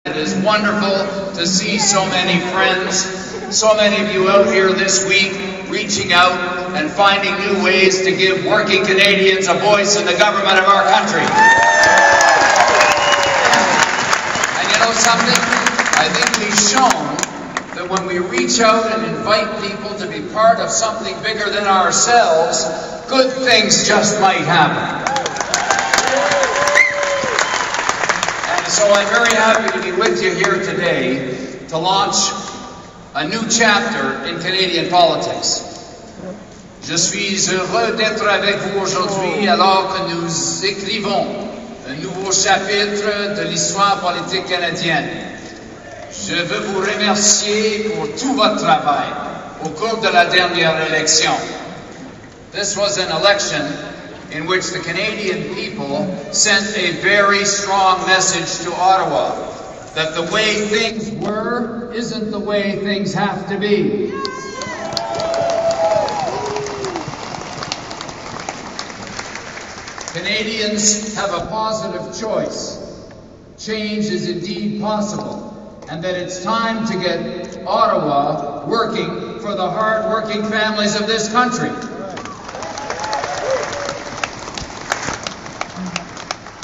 It is wonderful to see so many friends, so many of you out here this week reaching out and finding new ways to give working Canadians a voice in the government of our country. And you know something? I think we've shown that when we reach out and invite people to be part of something bigger than ourselves, good things just might happen. So I'm very happy to be with you here today to launch a new chapter in Canadian politics. Je suis heureux d'être avec vous aujourd'hui alors que nous écrivons un nouveau chapitre de l'histoire politique canadienne. Je veux vous remercier pour tout votre travail au cours de la dernière élection. This was an election in which the Canadian people sent a very strong message to Ottawa that the way things were isn't the way things have to be. Canadians have a positive choice. Change is indeed possible, and that it's time to get Ottawa working for the hard-working families of this country.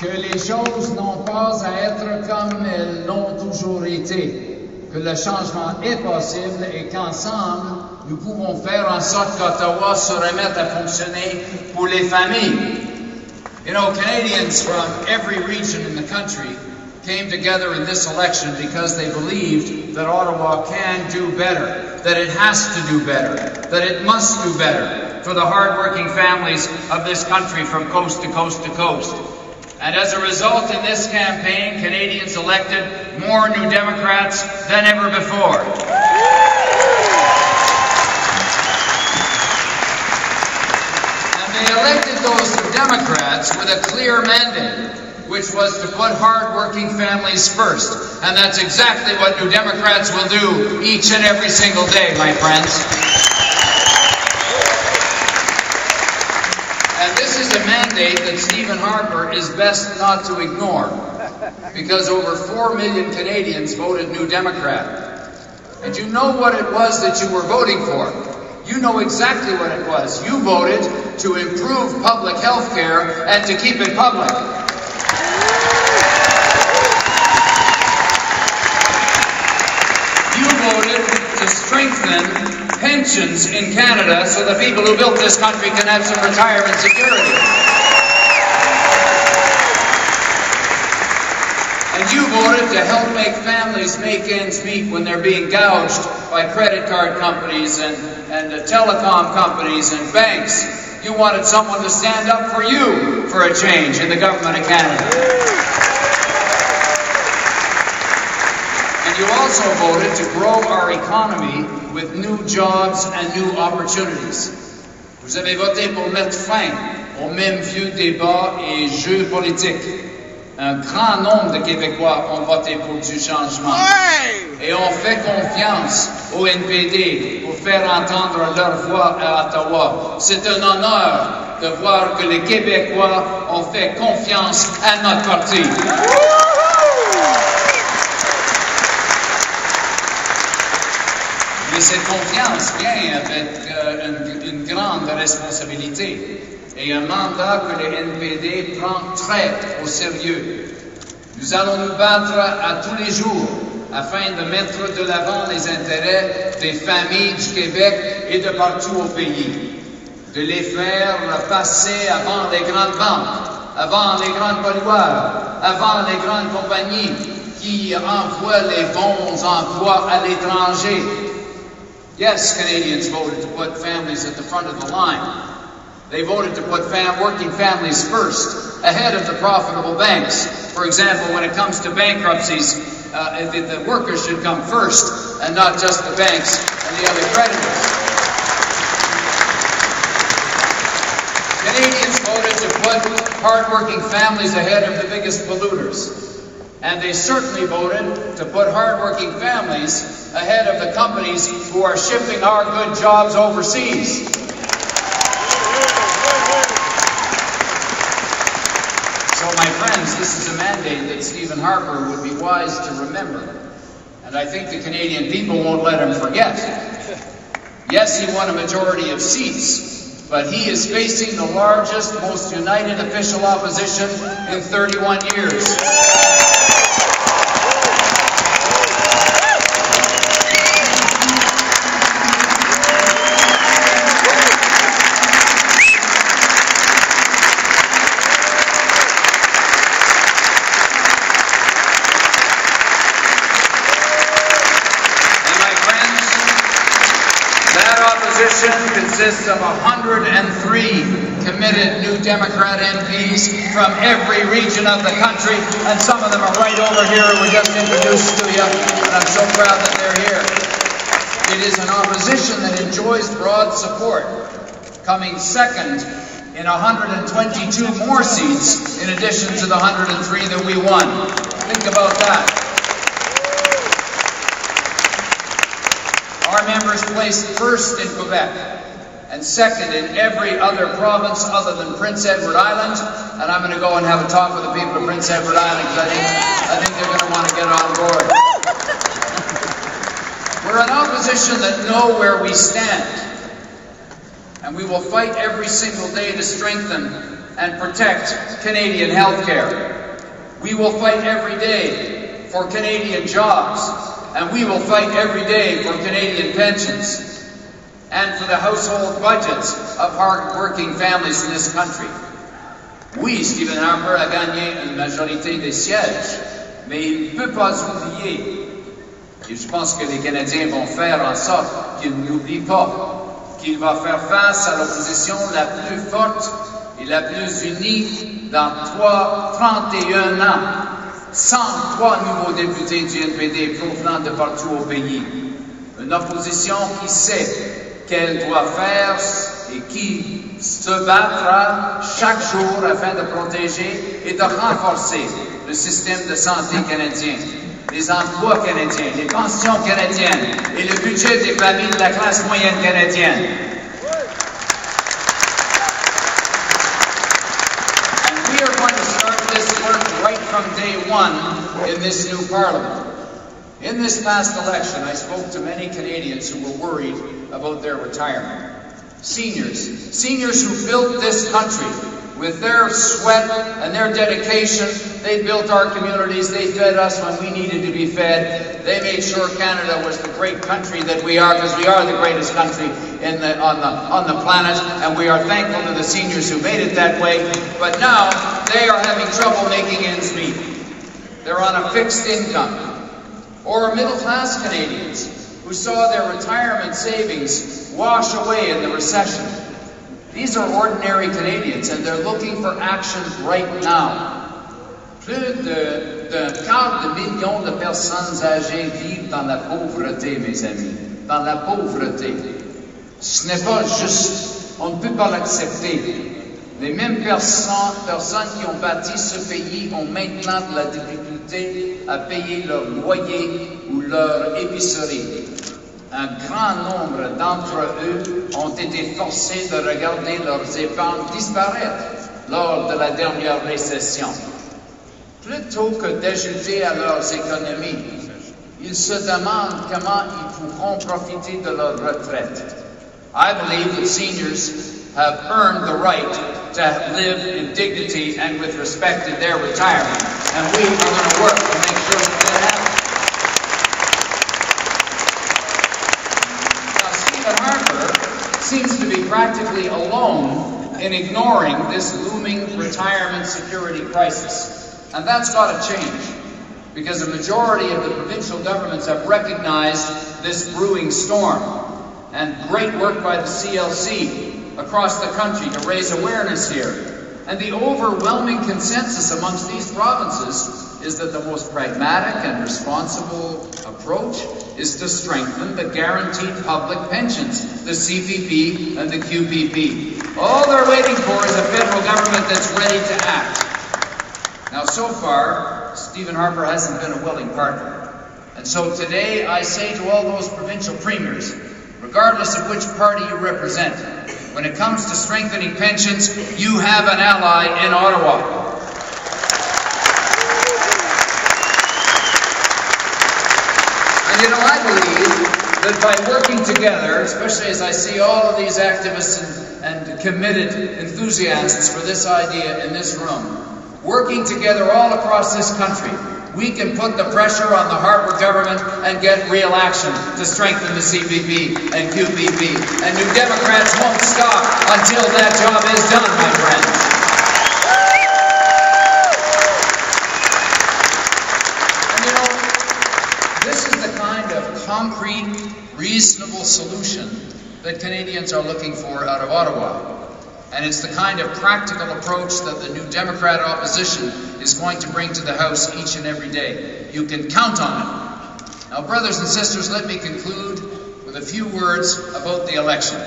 Que les choses n'ont pas à être comme elles l'ont toujours été, que le changement est possible et qu'ensemble, nous pouvons faire en sorte qu'Ottawa se remette à fonctionner pour les familles. You know, Canadians from every region in the country came together in this election because they believed that Ottawa can do better, that it has to do better, that it must do better for the hard-working families of this country from coast to coast to coast. And as a result, in this campaign, Canadians elected more New Democrats than ever before. And they elected those New Democrats with a clear mandate, which was to put hard-working families first. And that's exactly what New Democrats will do each and every single day, my friends. And this is a mandate that Stephen Harper is best not to ignore, because over 4 million Canadians voted New Democrat. And you know what it was that you were voting for. You know exactly what it was. You voted to improve public health care and to keep it public. You voted to strengthen pensions in Canada so the people who built this country can have some retirement security. And you voted to help make families make ends meet when they're being gouged by credit card companies and telecom companies and banks. You wanted someone to stand up for you for a change in the government of Canada. And you also voted to grow our economy with new jobs and new opportunities. Vous avez voté pour mettre fin aux mêmes vieux débats et jeux politiques. Un grand nombre de Québécois ont voté pour du changement. Et on fait confiance au NPD pour faire entendre leur voix à Ottawa. C'est un honneur de voir que les Québécois ont fait confiance à notre parti. Mais cette confiance vient avec une grande responsabilité et un mandat que le NPD prend très au sérieux. Nous allons nous battre à tous les jours afin de mettre de l'avant les intérêts des familles du Québec et de partout au pays. De les faire passer avant les grandes banques, avant les grandes pollueurs, avant les grandes compagnies qui envoient les bons emplois à l'étranger. Yes, Canadians voted to put families at the front of the line. They voted to put working families first, ahead of the profitable banks. For example, when it comes to bankruptcies, the workers should come first, and not just the banks and the other creditors. Canadians voted to put hard-working families ahead of the biggest polluters. And they certainly voted to put hard-working families ahead of the companies who are shipping our good jobs overseas. So, my friends, times this is a mandate that Stephen Harper would be wise to remember. And I think the Canadian people won't let him forget. Yes, he won a majority of seats, but he is facing the largest, most united official opposition in 31 years. Consists of 103 committed New Democrat MPs from every region of the country, and some of them are right over here who were just introduced to you, and I'm so proud that they're here. It is an opposition that enjoys broad support, coming second in 122 more seats in addition to the 103 that we won. Think about that. Our members placed first in Quebec and second in every other province other than Prince Edward Island. And I'm going to go and have a talk with the people of Prince Edward Island because I think they're going to want to get on board. We're an opposition that know where we stand. And we will fight every single day to strengthen and protect Canadian healthcare. We will fight every day for Canadian jobs. And we will fight every day for Canadian pensions and for the household budgets of hard-working families in this country. Oui, Stephen Harper a gagné une majorité des sièges, mais il ne peut pas oublier. Et je pense que les Canadiens vont faire en sorte qu'il n'oublie pas qu'il va faire face à l'opposition la plus forte et la plus unie dans 31 ans. 103 nouveaux députés du NPD provenant de partout au pays. Une opposition qui sait qu'elle doit faire et qui se battra chaque jour afin de protéger et de renforcer le système de santé canadien, les emplois canadiens, les pensions canadiennes et le budget des familles de la classe moyenne canadienne. Right from day one in this new Parliament. In this past election, I spoke to many Canadians who were worried about their retirement. Seniors who built this country with their sweat and their dedication. They built our communities, they fed us when we needed to be fed. They made sure Canada was the great country that we are, because we are the greatest country on the planet, and we are thankful to the seniors who made it that way. But now, they are having trouble making ends meet. They're on a fixed income. Or middle-class Canadians who saw their retirement savings wash away in the recession. These are ordinary Canadians, and they're looking for action right now. Plus d'un quart de million de personnes âgées vivent dans la pauvreté, mes amis. Dans la pauvreté. Ce n'est pas juste. On ne peut pas l'accepter. Les mêmes personnes qui ont bâti ce pays ont maintenant de la difficulté à payer leur loyer ou leur épicerie. Un grand nombre d'entre eux ont été forcés de regarder leurs épargnes disparaître lors de la dernière récession. Plutôt que d'ajouter à leurs économies, ils se demandent comment ils pourront profiter de leur retraite. I believe that seniors have earned the right to live in dignity and with respect in their retirement. And we are going to work to make sure that that happens. Now, Stephen Harper seems to be practically alone in ignoring this looming retirement security crisis. And that's got to change, because a majority of the provincial governments have recognized this brewing storm. And great work by the CLC across the country to raise awareness here. And the overwhelming consensus amongst these provinces is that the most pragmatic and responsible approach is to strengthen the guaranteed public pensions, the CPP and the QPP. All they're waiting for is a federal government that's ready to act. Now, so far, Stephen Harper hasn't been a willing partner. And so today I say to all those provincial premiers, regardless of which party you represent, when it comes to strengthening pensions, you have an ally in Ottawa. You know, I believe that by working together, especially as I see all of these activists and committed enthusiasts for this idea in this room, working together all across this country, we can put the pressure on the Harper government and get real action to strengthen the CPP and QPP. And New Democrats won't stop until that job is done, my friends. And you know, this is the kind of concrete, reasonable solution that Canadians are looking for out of Ottawa. And it's the kind of practical approach that the New Democrat opposition is going to bring to the House each and every day. You can count on it. Now, brothers and sisters, let me conclude with a few words about the election.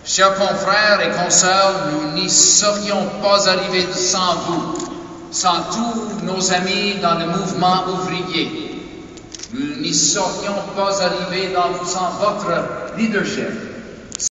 Chers confrères et consoeurs, nous n'y serions pas arrivés sans vous, sans tous nos amis dans le mouvement ouvrier. Nous n'y serions pas arrivés sans votre leadership.